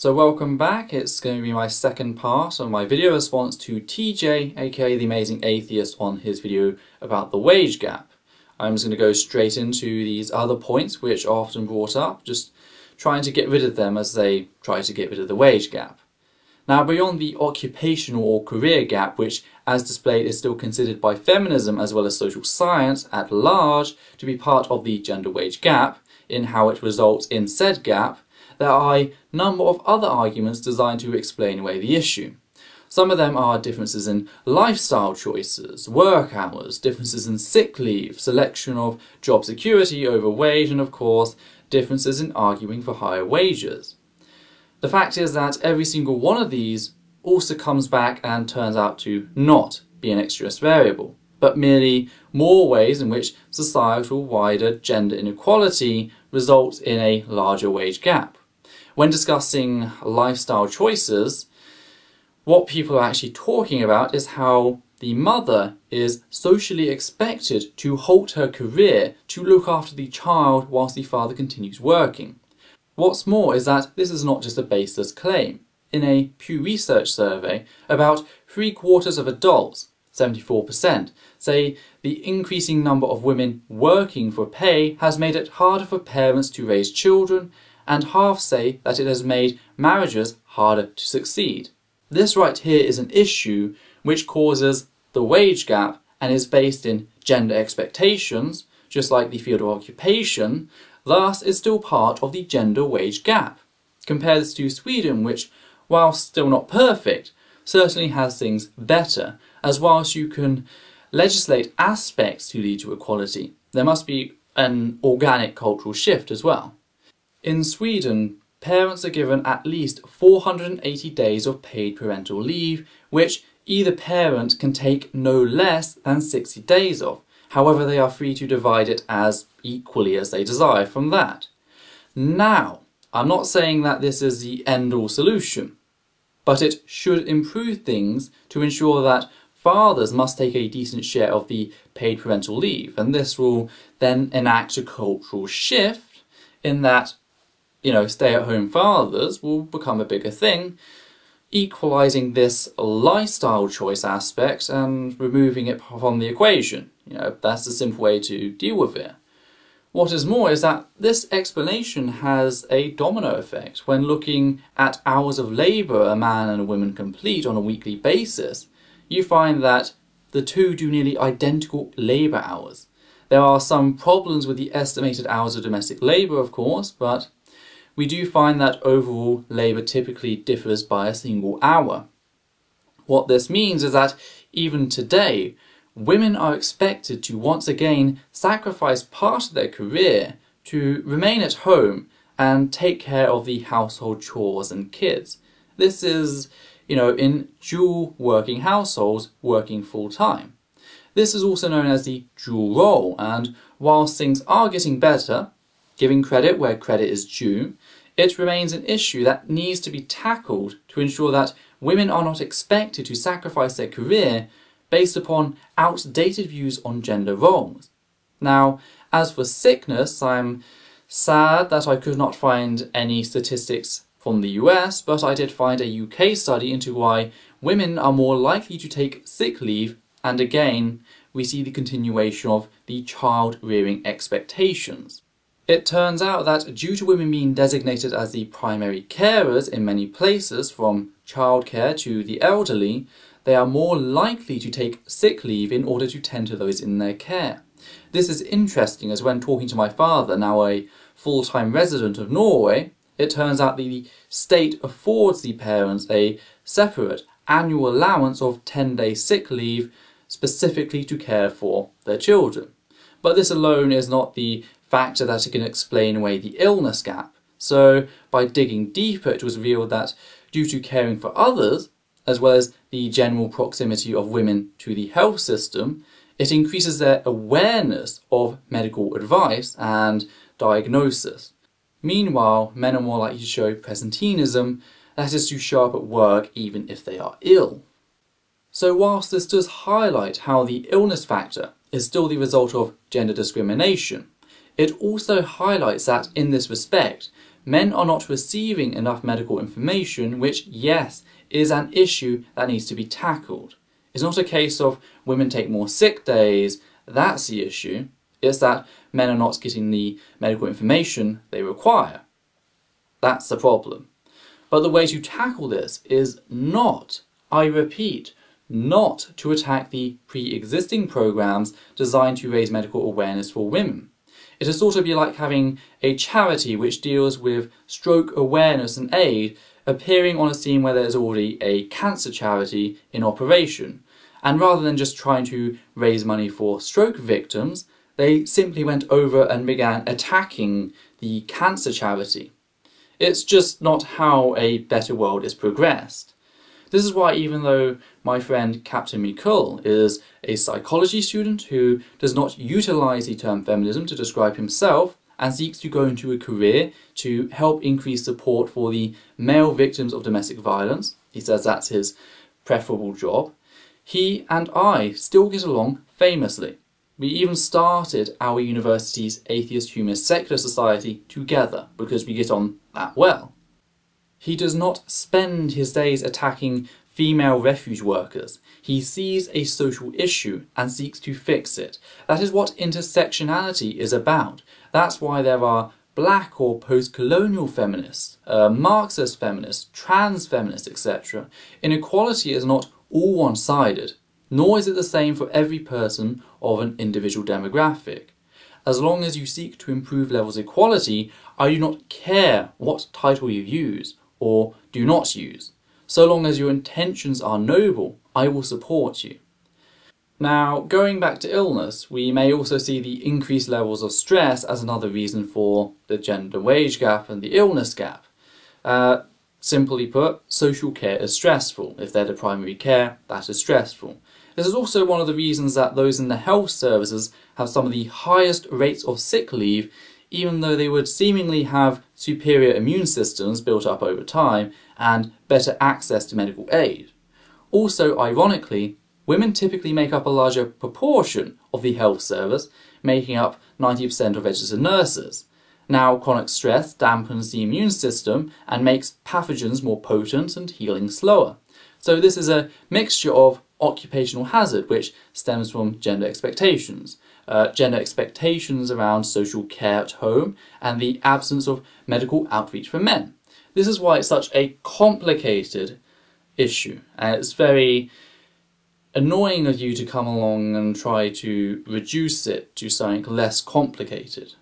So welcome back. It's going to be my second part of my video response to TJ, aka the Amazing Atheist, on his video about the wage gap. I'm just going to go straight into these other points which are often brought up, just trying to get rid of them as they try to get rid of the wage gap. Now, beyond the occupational or career gap, which as displayed is still considered by feminism as well as social science at large to be part of the gender wage gap, in how it results in said gap, there are a number of other arguments designed to explain away the issue. Some of them are differences in lifestyle choices, work hours, differences in sick leave, selection of job security over wage, and of course, differences in arguing for higher wages. The fact is that every single one of these also comes back and turns out to not be an extraneous variable, but merely more ways in which societal wider gender inequality results in a larger wage gap. When discussing lifestyle choices, what people are actually talking about is how the mother is socially expected to halt her career to look after the child whilst the father continues working. What's more is that this is not just a baseless claim. In a Pew Research survey, about 3/4 of adults, 74%, say the increasing number of women working for pay has made it harder for parents to raise children, and half say that it has made marriages harder to succeed. This right here is an issue which causes the wage gap and is based in gender expectations, just like the field of occupation, thus is still part of the gender wage gap. Compare this to Sweden, which, while still not perfect, certainly has things better, as whilst you can legislate aspects to lead to equality, there must be an organic cultural shift as well. In Sweden, parents are given at least 480 days of paid parental leave, which either parent can take no less than 60 days of. However, they are free to divide it as equally as they desire from that. Now, I'm not saying that this is the end-all solution, but it should improve things to ensure that fathers must take a decent share of the paid parental leave, and this will then enact a cultural shift in that, stay-at-home fathers will become a bigger thing, equalising this lifestyle choice aspect and removing it from the equation. That's the simple way to deal with it. What is more is that this explanation has a domino effect. When looking at hours of labour a man and a woman complete on a weekly basis, you find that the two do nearly identical labour hours. There are some problems with the estimated hours of domestic labour, of course, but we do find that overall labour typically differs by a single hour. What this means is that even today, women are expected to once again sacrifice part of their career to remain at home and take care of the household chores and kids. This is, in dual working households working full time. This is also known as the dual role, and whilst things are getting better, giving credit where credit is due, it remains an issue that needs to be tackled to ensure that women are not expected to sacrifice their career based upon outdated views on gender roles. Now, as for sickness, I'm sad that I could not find any statistics from the US, but I did find a UK study into why women are more likely to take sick leave, and again, we see the continuation of the child-rearing expectations. It turns out that due to women being designated as the primary carers in many places, from childcare to the elderly, they are more likely to take sick leave in order to tend to those in their care. This is interesting, as when talking to my father, now a full-time resident of Norway, it turns out the state affords the parents a separate annual allowance of 10 days sick leave specifically to care for their children. But this alone is not the factor that can explain away the illness gap. So, by digging deeper, it was revealed that due to caring for others, as well as the general proximity of women to the health system, it increases their awareness of medical advice and diagnosis. Meanwhile, men are more likely to show presenteeism, that is to show up at work even if they are ill. So whilst this does highlight how the illness factor is still the result of gender discrimination, it also highlights that in this respect, men are not receiving enough medical information, which, yes, is an issue that needs to be tackled. It's not a case of women take more sick days, that's the issue. It's that men are not getting the medical information they require. That's the problem. But the way to tackle this is not, I repeat, not to attack the pre-existing programs designed to raise medical awareness for women. It is sort of be like having a charity which deals with stroke awareness and aid appearing on a scene where there's already a cancer charity in operation. And rather than just trying to raise money for stroke victims, they simply went over and began attacking the cancer charity. It's just not how a better world is progressed. This is why, even though my friend Captain Mikul is a psychology student who does not utilise the term feminism to describe himself and seeks to go into a career to help increase support for the male victims of domestic violence, he says that's his preferable job, he and I still get along famously. We even started our university's Atheist Humanist Secular Society together because we get on that well. He does not spend his days attacking female refuge workers. He sees a social issue and seeks to fix it. That is what intersectionality is about. That's why there are black or post-colonial feminists, Marxist feminists, trans feminists, etc. Inequality is not all one-sided, nor is it the same for every person of an individual demographic. As long as you seek to improve levels of equality, I do not care what title you use or do not use. So long as your intentions are noble, I will support you. Now, going back to illness, we may also see the increased levels of stress as another reason for the gender wage gap and the illness gap. Simply put, social care is stressful. If they're the primary care, that is stressful. This is also one of the reasons that those in the health services have some of the highest rates of sick leave, even though they would seemingly have superior immune systems built up over time and better access to medical aid. Also, ironically, women typically make up a larger proportion of the health service, making up 90% of registered nurses. Now, chronic stress dampens the immune system and makes pathogens more potent and healing slower. So this is a mixture of occupational hazard, which stems from gender expectations around social care at home, and the absence of medical outreach for men. This is why it's such a complicated issue, and it's very annoying of you to come along and try to reduce it to something less complicated.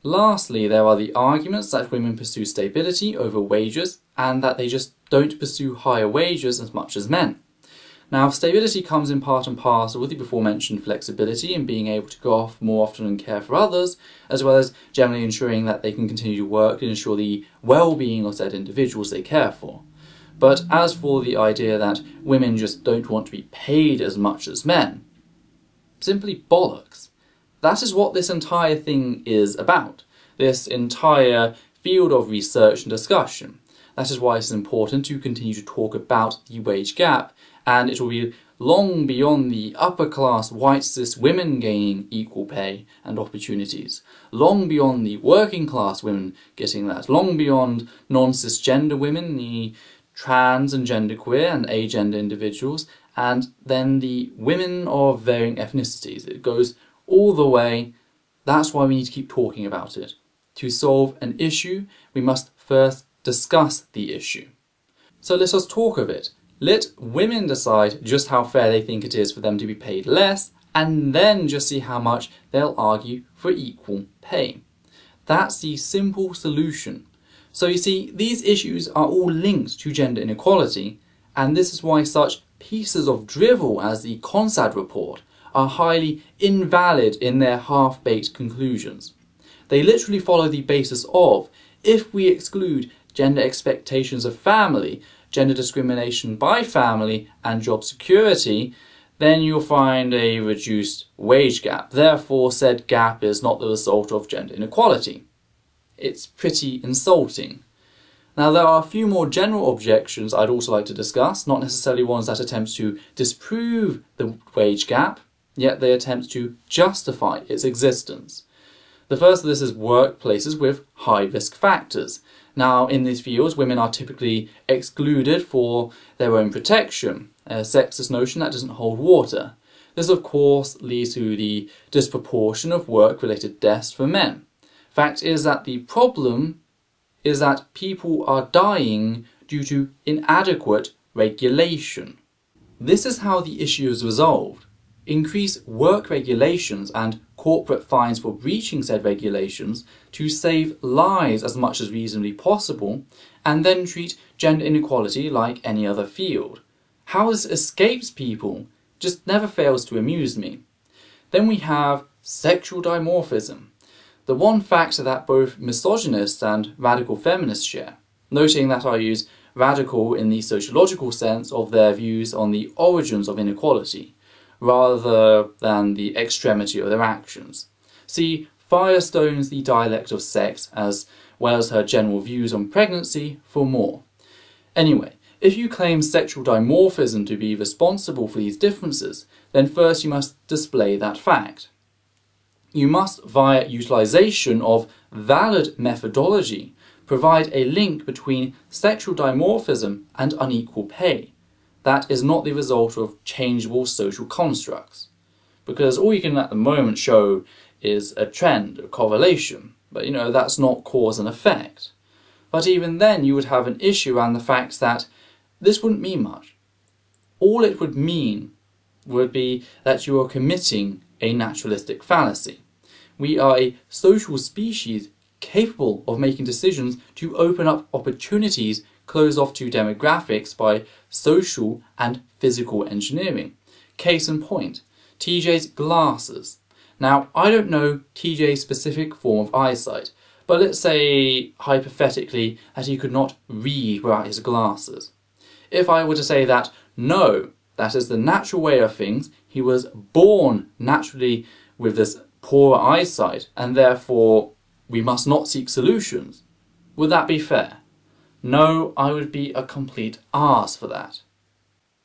Lastly, there are the arguments that women pursue stability over wages and that they just don't pursue higher wages as much as men. Now, stability comes in part and parcel with the before mentioned flexibility and being able to go off more often and care for others, as well as generally ensuring that they can continue to work and ensure the well-being of said individuals they care for. But as for the idea that women just don't want to be paid as much as men, simply bollocks. That is what this entire thing is about, this entire field of research and discussion. That is why it's important to continue to talk about the wage gap, and it will be long beyond the upper-class white cis women gaining equal pay and opportunities, long beyond the working-class women getting that, long beyond non-cisgender women, the trans and genderqueer and agender individuals, and then the women of varying ethnicities. It goes all the way. That's why we need to keep talking about it. To solve an issue, we must first discuss the issue. So let us talk of it. Let women decide just how fair they think it is for them to be paid less, and then just see how much they'll argue for equal pay. That's the simple solution. So you see, these issues are all linked to gender inequality, and this is why such pieces of drivel as the CONSAD report are highly invalid in their half-baked conclusions. They literally follow the basis of, if we exclude gender expectations of family, gender discrimination by family, and job security, then you'll find a reduced wage gap. Therefore, said gap is not the result of gender inequality. It's pretty insulting. Now, there are a few more general objections I'd also like to discuss, not necessarily ones that attempt to disprove the wage gap, yet they attempt to justify its existence. The first of this is workplaces with high risk factors. Now, in these fields, women are typically excluded for their own protection, a sexist notion that doesn't hold water. This, of course, leads to the disproportion of work-related deaths for men. Fact is that the problem is that people are dying due to inadequate regulation. This is how the issue is resolved. Increase work regulations and corporate fines for breaching said regulations to save lives as much as reasonably possible, and then treat gender inequality like any other field. How this escapes people just never fails to amuse me. Then we have sexual dimorphism, the one factor that both misogynists and radical feminists share, noting that I use radical in the sociological sense of their views on the origins of inequality, rather than the extremity of their actions. See Firestone's The Dialect of Sex, as well as her general views on pregnancy, for more. Anyway, if you claim sexual dimorphism to be responsible for these differences, then first you must display that fact. You must, via utilisation of valid methodology, provide a link between sexual dimorphism and unequal pay. That is not the result of changeable social constructs. Because all you can at the moment show is a trend, a correlation, but that's not cause and effect. But even then you would have an issue around the fact that this wouldn't mean much. All it would mean would be that you are committing a naturalistic fallacy. We are a social species capable of making decisions to open up opportunities closed off to demographics by social and physical engineering. Case in point, TJ's glasses. Now, I don't know TJ's specific form of eyesight, but let's say, hypothetically, that he could not read without his glasses. If I were to say that, no, that is the natural way of things, he was born naturally with this poor eyesight, and therefore we must not seek solutions, would that be fair? No, I would be a complete arse for that.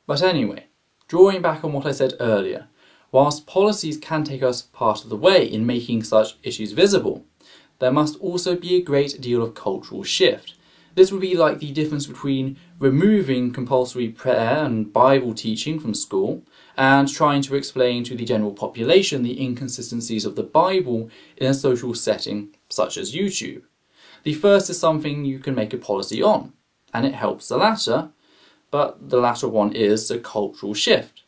But anyway, drawing back on what I said earlier, whilst policies can take us part of the way in making such issues visible, there must also be a great deal of cultural shift. This would be like the difference between removing compulsory prayer and Bible teaching from school and trying to explain to the general population the inconsistencies of the Bible in a social setting such as YouTube. The first is something you can make a policy on, and it helps the latter, but the latter one is a cultural shift.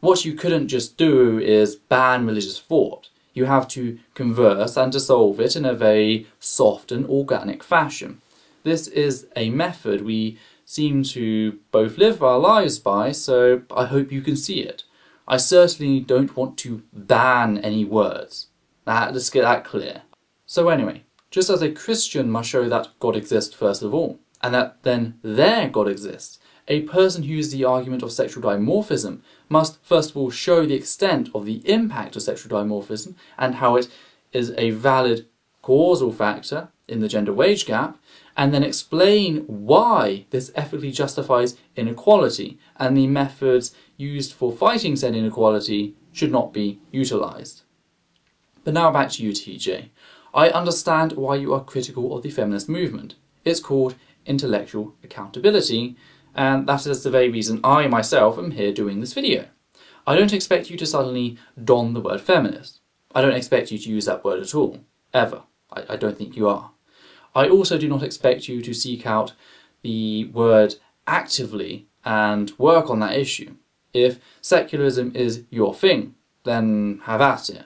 What you couldn't just do is ban religious thought. You have to converse and dissolve it in a very soft and organic fashion. This is a method we seem to both live our lives by, so I hope you can see it. I certainly don't want to ban any words. Let's get that clear. So anyway, just as a Christian must show that God exists first of all, and that then their God exists, a person who uses the argument of sexual dimorphism must first of all show the extent of the impact of sexual dimorphism and how it is a valid causal factor in the gender wage gap, and then explain why this ethically justifies inequality and the methods used for fighting said inequality should not be utilised. But now back to you, TJ. I understand why you are critical of the feminist movement. It's called intellectual accountability, and that is the very reason I myself am here doing this video. I don't expect you to suddenly don the word feminist. I don't expect you to use that word at all, ever. I don't think you are. I also do not expect you to seek out the word actively and work on that issue. If secularism is your thing, then have at it.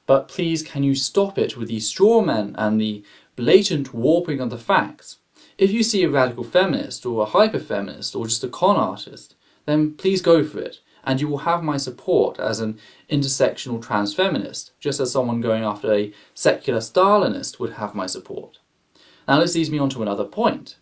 But please, can you stop it with the straw men and the blatant warping of the facts? If you see a radical feminist or a hyper-feminist or just a con artist, then please go for it, and you will have my support as an intersectional trans feminist, just as someone going after a secular Stalinist would have my support. Now this leads me on to another point.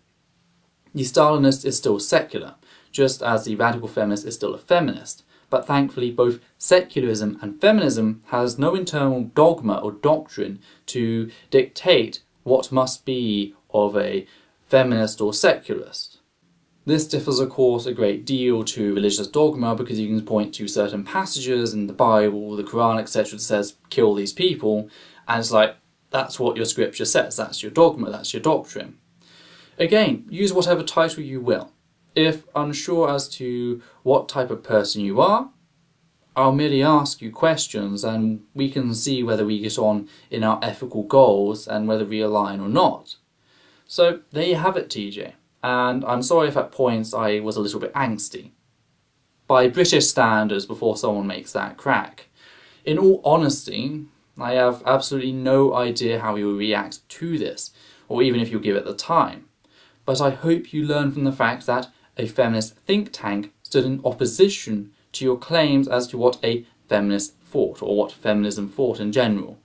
The Stalinist is still secular, just as the radical feminist is still a feminist, but thankfully both secularism and feminism has no internal dogma or doctrine to dictate what must be of a feminist or secularist. This differs of course a great deal to religious dogma because you can point to certain passages in the Bible, the Quran, etc. that says kill these people, and it's like, That's what your scripture says, that's your dogma, that's your doctrine. Again, use whatever title you will. If unsure as to what type of person you are, I'll merely ask you questions and we can see whether we get on in our ethical goals and whether we align or not. So there you have it, TJ. And I'm sorry if at points I was a little bit angsty. By British standards, before someone makes that crack. In all honesty, I have absolutely no idea how you will react to this, or even if you'll give it the time. But I hope you learn from the fact that a feminist think tank stood in opposition to your claims as to what a feminist thought, or what feminism thought in general,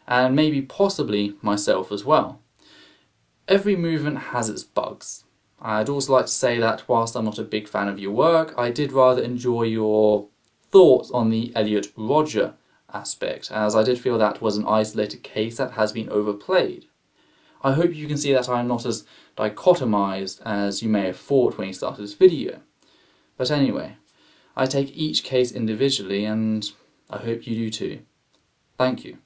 and maybe possibly myself as well. Every movement has its bugs. I'd also like to say that whilst I'm not a big fan of your work, I did rather enjoy your thoughts on the Elliot Rodger aspect, as I did feel that was an isolated case that has been overplayed. I hope you can see that I'm not as dichotomized as you may have thought when you started this video. But anyway, I take each case individually and I hope you do too. Thank you.